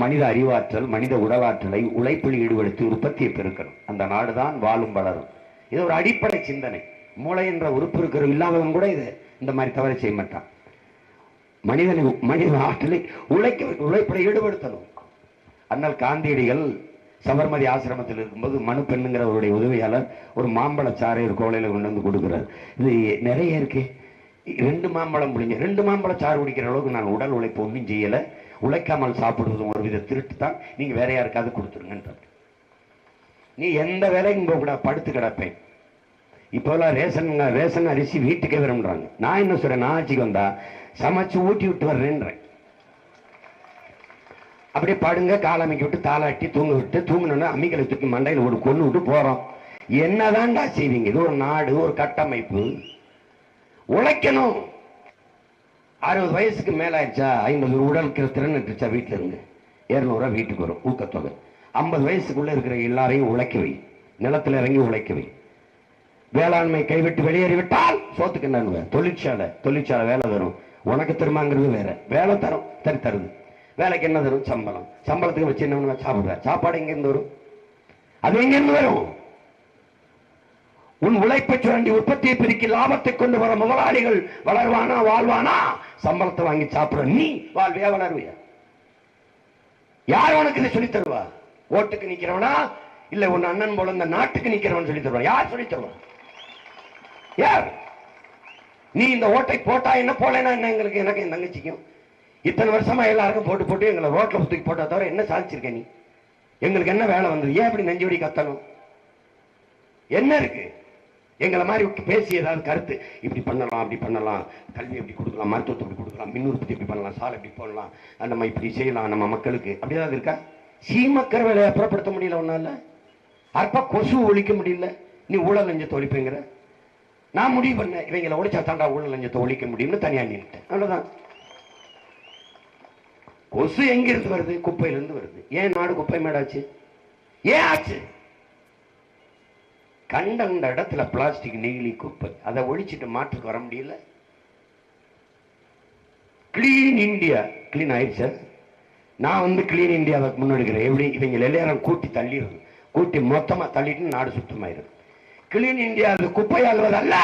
மனித அறிவாற்றல், மனித உடலாற்றலை உழைப்பில் ஈடுபடுத்தி உற்பத்தியை பெருக்கணும். அந்த நாடுதான் வாழும் வளரும். இது ஒரு அடிப்படை சிந்தனை. மூளை என்ற உறுப்பு இருக்கிற இல்லாதவன் கூட இது இந்த மாதிரி தவறை செய்ய மாட்டான். மனித ஆற்றலை உழைப்பை ஈடுபடுத்தணும். அண்ணல் காந்தியடிகள் சபர்மதி ஆசிரமத்தில் இருக்கும்போது மனு பெண்ணுங்கிறவருடைய உதவியாளர் ஒரு மாம்பழச்சாறை ஒரு கோலையில கொண்டு வந்து கொடுக்கிறார். இது நிறைய இருக்கு. 2 மாம்பழம் புளிங்க 2 மாம்பழச்சாறு குடிக்கிற அளவுக்கு நான் உடல் உழைப்பு ஒன்றும் செய்யலை. உழைக்காமல் சாப்பிடுவதும் ஒரு வித திருட்டு தான். நீங்க வேற யாருக்காவது கொடுத்துருங்க. நீ எந்த வேலையும் போக கூட படுத்து கிடப்பேன். இப்போலாம் ரேஷன் அரிசி வீட்டுக்கே விரும்புறாங்க. நான் என்ன சொல்றேன்? நான் ஆட்சிக்கு வந்தா சமைச்சு ஊட்டி விட்டு வர்றேன்றேன். அப்படியே படுங்க, கால் அமைக்க விட்டு தாளாட்டி தூங்க விட்டு தூங்கினோன்னா அம்மிகளை தூக்கி மண்டையில் ஒரு கொண்டு விட்டு போறோம். என்னதான்டா செய்வீங்க? இது ஒரு நாடு, ஒரு கட்டமைப்பு. உழைக்கணும். 60 வயசுக்கு மேல ஆயிடுச்சா 50 உடலுக்கு திறன் இருந்துச்சா வீட்டுல இருந்து 200 ரூபாய் வீட்டுக்கு வரும் ஊக்கத்தொகை. 50 வயசுக்குள்ள இருக்கிற எல்லாரையும் உழைக்கவை, நிலத்துல இறங்கி உழைக்கவை. வேளாண்மை கைவிட்டு வெளியேறிவிட்டால் சோத்துக்கு என்ன? தொழிற்சாலை வேலை தரும். உனக்கு திருமாங்கிறது வேற வேலை தரும். தருது. வேலைக்கு என்ன தரும்? சம்பளத்துக்கு வச்சு என்ன சாப்பிடுற? சாப்பாடு எங்க இருந்து வரும்? அது எங்க இருந்து வரும்? உன் உழைப்பை சுரண்டி உற்பத்தியை பெருக்கி லாபத்தை கொண்டு வர முதலாளிகள் வளர்வானா வாழ்வானா? சம்பளத்தை வாங்கி சாப்பிட நீ வாழ்வியா வளர்வியா? யார் உனக்கு இதை சொல்லி தருவா? ஓட்டுக்கு நிக்கிறவனா இல்ல உன் அண்ணன் போல இந்த நாட்டுக்கு நிக்கிறவன் சொல்லி தருவா? யார் சொல்லி தருவா? யார்? நீ இந்த ஓட்டை போட்டா என்ன போலனா என்ன? எங்களுக்கு எனக்கு என் தங்கச்சிக்கும் இத்தனை வருஷமா எல்லாருக்கும் போட்டு எங்களை ரோட்ல தூக்கி போட்டா தவிர என்ன சாதிச்சிருக்க நீ? எங்களுக்கு என்ன வேலை வந்தது? ஏன் இப்படி நெஞ்சு கத்தணும்? என்ன இருக்கு? எங்களை மாதிரி பேசி ஏதாவது கருத்து இப்படி பண்ணலாம் அப்படி பண்ணலாம், கல்வி எப்படி கொடுக்கலாம், மருத்துவத்தை எப்படி கொடுக்கலாம், மின் உற்பத்தி எப்படி பண்ணலாம், சாலை எப்படி போடலாம், நம்ம இப்படி செய்யலாம் நம்ம மக்களுக்கு, அப்படி ஏதாவது இருக்கா? சீமக்கர் வேலையை அப்புறப்படுத்த முடியல ஒன்னால, அற்ப கொசு ஒழிக்க முடியல. நீ ஊழல் லஞ்சத்தை ஒழிப்புங்கிற. நான் முடிவு பண்ண இவங்களை ஒழிச்சா தாண்டா ஊழல் லஞ்சத்தை ஒழிக்க முடியும்னு தனியா நின்றுட்டேன். அவ்வளவுதான். கொசு எங்கிருந்து வருது? குப்பையிலிருந்து வருது. ஏன் நாடு குப்பை மேடாச்சு? ஏன் ஆச்சு? கண்ட இடத்துல பிளாஸ்டிக், நெகிழி, குப்பை. அதை ஒழிச்சிட்டு மாற்றுக்கு வர முடியல. கிளீன் இந்தியா கிளீன் ஆயிடுச்சு. நான் கிளீன் இந்தியாவை முன்னெடுக்கிறேன். எப்படி? இவங்க எல்லாரும் கூட்டி மொத்தமா தள்ளிட்டு நாடு சுத்தமாயிரும். கிளீன் இந்தியா அது குப்பையாகுவது அல்ல.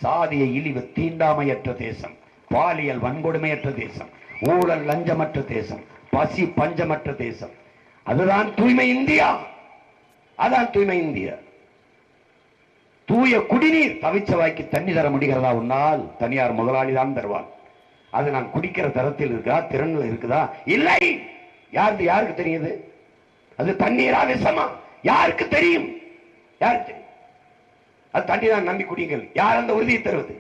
சாதிய இழிவு தீண்டாமையற்ற தேசம், பாலியல் வன்கொடுமையற்ற தேசம், ஊழல் லஞ்சமற்ற தேசம், பசி பஞ்சமற்ற தேசம். அதுதான் தூய்மை இந்தியா. அதான் தூய்மை இந்தியா. தூய குடிநீர். தவிச்ச வாய்க்கு தண்ணி தர முடிகிறதா உன்னால்? தனியார் முதலாளி தான் தருவான். அது நான் குடிக்கிற தரத்தில் இருக்கா, திறன்ல இருக்குதா? இல்லை. யாருக்கு தெரியுது? அது தண்ணீரா விஷமா? யாருக்கு தெரியும்? யாருக்கு தெரியும்? அது தண்ணி தான், நம்பி குடிங்கள். யார் அந்த உறுதியை தருவது?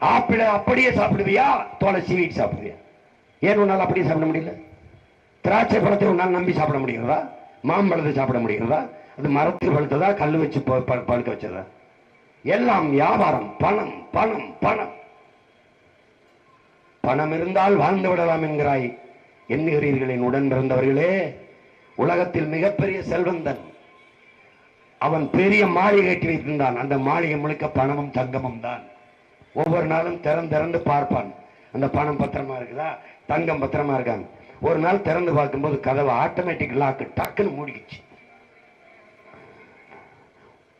ஆப்பிள அப்படியே சாப்பிடுவியா, தோலை சீவிட்டு சாப்பிடுவியா? ஏன் உன்னால் அப்படியே சாப்பிட முடியல? திராட்சை பழத்தை உன்னால் நம்பி சாப்பிட முடிகிறதா? மாம்பழத்தை சாப்பிட முடிகிறதா? அது மரத்தில் பழுத்ததா, கல் வச்சு பழுக்க வச்சதா? எல்லாம் வியாபாரம். பணம் பணம் பணம். பணம் இருந்தால் வாழ்ந்து விடலாம் என்கிறாய். எண்ணுகிறீர்கள் என் உடன் பிறந்தவர்களே. உலகத்தில் மிகப்பெரிய செல்வந்தன். அவன் பெரிய மாளிகை கட்டி வைத்திருந்தான். அந்த மாளிகை முழுக்க பணமும் தங்கமும் தான். ஒவ்வொரு நாளும் திறந்து பார்ப்பான். அந்த பணம் பத்திரமா இருக்குதா, தங்கம் பத்திரமா இருக்காங்க. ஒரு நாள் திறந்து பார்க்கும்போது கதவை ஆட்டோமேட்டிக் லாக்கு டக்குன்னு மூடிக்கிச்சு.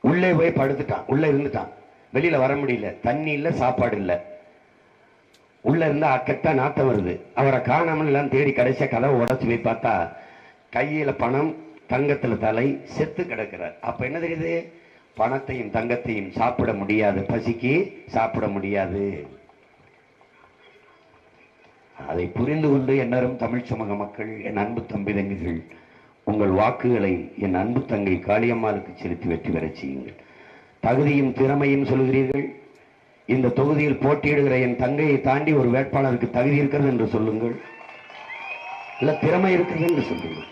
உள்ளே போய் படுத்துட்டான். உள்ள இருந்துட்டான். வெளியில வர முடியல. தண்ணி இல்ல, சாப்பாடு இல்ல. உள்ள இருந்தா அக்கட்டா நாத்தம் வருது. அவரை காணாமல் எல்லாம் தேடி கடைசியா கதவை உடச்சு போய் பார்த்தா கையில பணம், தங்கத்துல தலை, செத்து கிடக்கிறார். அப்ப என்ன தெரியுது? பணத்தையும் தங்கத்தையும் சாப்பிட முடியாது, பசிக்கு சாப்பிட முடியாது. அதை புரிந்து கொண்டு என்னரும் தமிழ் சமூக மக்கள், என் அன்பு தம்பி தங்கிகள், உங்கள் வாக்குகளை என் அன்பு தங்கை காளியம்மாளுக்கு செலுத்தி வெற்றி பெற செய்யுங்கள். தகுதியும் திறமையும் சொல்கிறீர்கள். இந்த தொகுதியில் போட்டியிடுகிற என் தங்கையை தாண்டி ஒரு வேட்பாளருக்கு தகுதி இருக்கிறது என்று சொல்லுங்கள், இல்ல திறமை இருக்கிறது என்று சொல்லுங்கள்.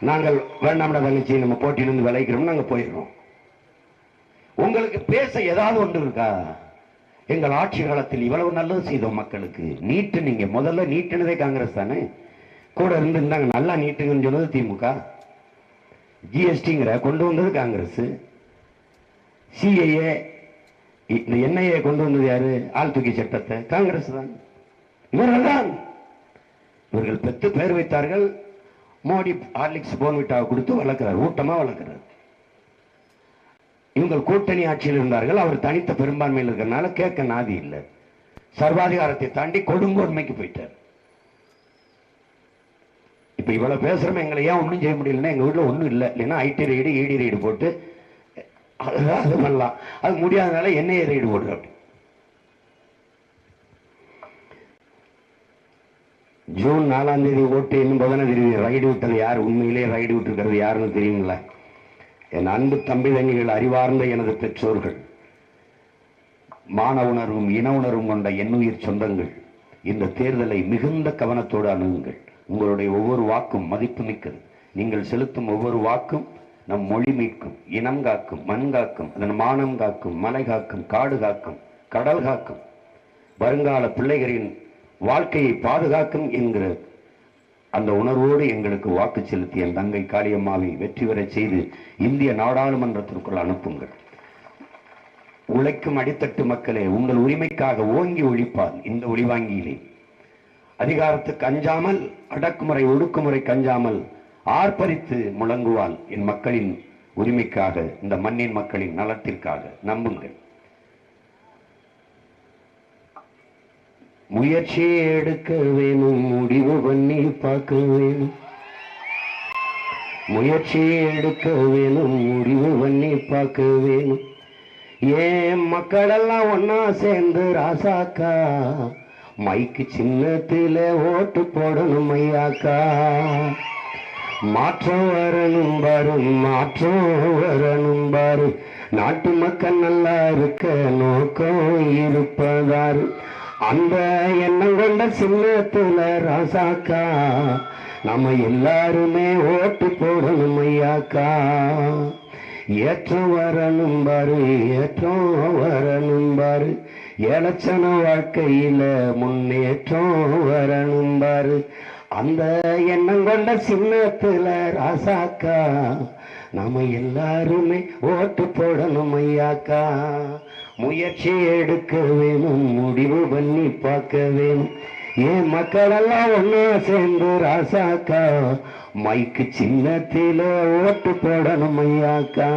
நாங்கள் வேண்டாம்டா தங்கச்சி நம்ம போட்டியிலிருந்து விளைக்கிறோம், நாங்க போயிடுறோம். உங்களுக்கு பேச ஏதாவது ஒன்று இருக்கா? எங்கள் ஆட்சி காலத்தில் இவ்வளவு நல்லது செய்தோம் மக்களுக்கு. நீட்டு, நீங்க முதல்ல நீட்டுனதே காங்கிரஸ் தானே, கூட இருந்து இருந்தாங்க. நல்லா நீட்டுங்கன்னு சொன்னது திமுக. ஜிஎஸ்டிங்கிற கொண்டு வந்தது காங்கிரஸ். சிஏஏ, இந்த என்ஐஏ கொண்டு வந்தது யாரு? ஆள் தூக்கி சட்டத்தை காங்கிரஸ் தான். இவர்கள் தான். இவர்கள் பெற்று பெயர் வைத்தார்கள். மோடி ஹார்லிக்ஸ் போன்விட்டாவை கொடுத்து வளர்க்கிறார், ஊட்டமா வளர்க்கிறார். இவங்க கூட்டணி ஆட்சியில் இருந்தார்கள். அவர் தனித்த பெரும்பான்மையில் இருக்கிறனால கேட்க நாதி இல்லை. சர்வாதிகாரத்தை தாண்டி கொடுங்கோன்மைக்கு போயிட்டார். இப்ப இவ்வளவு பேசுறோம், எங்களை ஏன் ஒன்றும் செய்ய முடியலன்னா எங்க வீட்டுல ஒன்றும் இல்லை. இல்லைன்னா ஐடி ரைடு இடி ரைடு போட்டு அது பண்ணலாம். அது முடியாதனால என்ஐஏ ரைடு போடுற. ஜூன் 4ஆம் தேதி ஓட்டு என்பதான தெரியும். ரைடு விட்டது யார்? உண்மையிலே ரைடு விட்டுருக்கிறது யாருன்னு தெரியுங்களா? என் அன்பு தம்பி தங்கிகள், அறிவார்ந்த எனது பெற்றோர்கள், மான உணர்வும் இன உணர்வும் கொண்ட என்னுயிர் சொந்தங்கள், இந்த தேர்தலை மிகுந்த கவனத்தோடு அணுகுங்கள். உங்களுடைய ஒவ்வொரு வாக்கும் மதிப்பு மிக்கது. நீங்கள் செலுத்தும் ஒவ்வொரு வாக்கும் நம் மொழி மீட்கும், இனம் காக்கும், மண் காக்கும், அதன் மானம் காக்கும், மலை காக்கும், காடு காக்கும், கடல் காக்கும், வருங்கால பிள்ளைகளின் வாழ்க்கையை பாதுகாக்கும் என்கிற அந்த உணர்வோடு எங்களுக்கு வாக்கு செலுத்தி என் தங்கை காளியம்மாவை வெற்றி பெற செய்து இந்திய நாடாளுமன்றத்திற்குள் அனுப்புங்கள். உழைக்கும் அடித்தட்டு மக்களே, உங்கள் உரிமைக்காக ஓங்கி ஒழிப்பால் இந்த ஒளிவாங்கியிலே அதிகாரத்துக்கு அஞ்சாமல், அடக்குமுறை ஒடுக்குமுறைக்கு அஞ்சாமல் ஆர்ப்பரித்து முழங்குவால் என் மக்களின் உரிமைக்காக, இந்த மண்ணின் மக்களின் நலத்திற்காக. நம்புங்கள். முயற்சி எடுக்க வேணும், முடிவு பண்ணி பார்க்க வேணும். முயற்சி எடுக்க வேணும், முடிவு பண்ணி பார்க்க வேணும். ஏன் மக்களெல்லாம் ஒன்னா சேர்ந்து ராசாக்கா மைக்கு சின்னத்தில ஓட்டு போடணும் ஐயாக்கா. மாற்றம் வரணும் பாரு, மாற்றம் வரணும் பாரு. நாட்டு மக்கள் நல்லா இருக்க நோக்கம் இருப்பதாரு. அந்த எண்ணம் கொண்ட சின்னத்துல ராசாக்கா நம்ம எல்லாருமே ஓட்டு போடணும் ஐயாக்கா. ஏற்றம் வரணும் பாரு, ஏற்றம் வரணும் பாரு. ஏலச்சன வாழ்க்கையில முன்னேற்றம் வரணும் பாரு. அந்த எண்ணம் கொண்ட சின்னத்துல ராசாக்கா நாம எல்லாருமே ஓட்டு போடணும் ஐயாக்கா. முயற்சி எடுக்க வேணும், முடிவு பண்ணி பார்க்க வேணும். ஏன் மக்களெல்லாம் ஒன்னா சேர்ந்து ராசாக்கா மைக்கு சின்னத்தில ஓட்டு போடணும் ஐயாக்கா.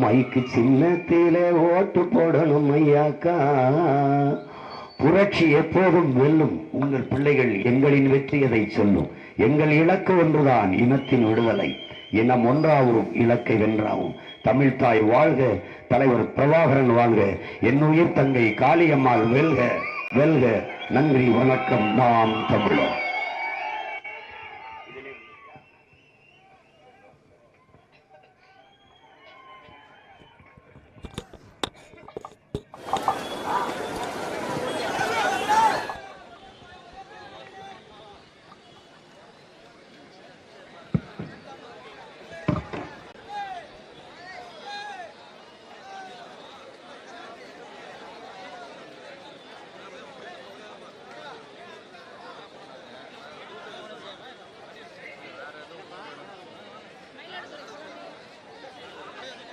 மைக்கு சின்னத்தில ஓட்டு போடணும் ஐயாக்கா. புரட்சி எப்போதும் வெல்லும். உங்கள் பிள்ளைகள் எங்களின் வெற்றி எதை சொல்லும். எங்கள் இலக்கு ஒன்றுதான், இனத்தின் விடுதலை. இனம் ஒன்றாவும் இலக்கை வென்றாவும். தமிழ் தாய் வாழ்க, தலைவர் பிரபாகரன் வாழ்க, என்னுயிர் தங்கை காளியம்மாள் வெல்க வெல்க. நன்றி, வணக்கம். நாம் தமிழர்.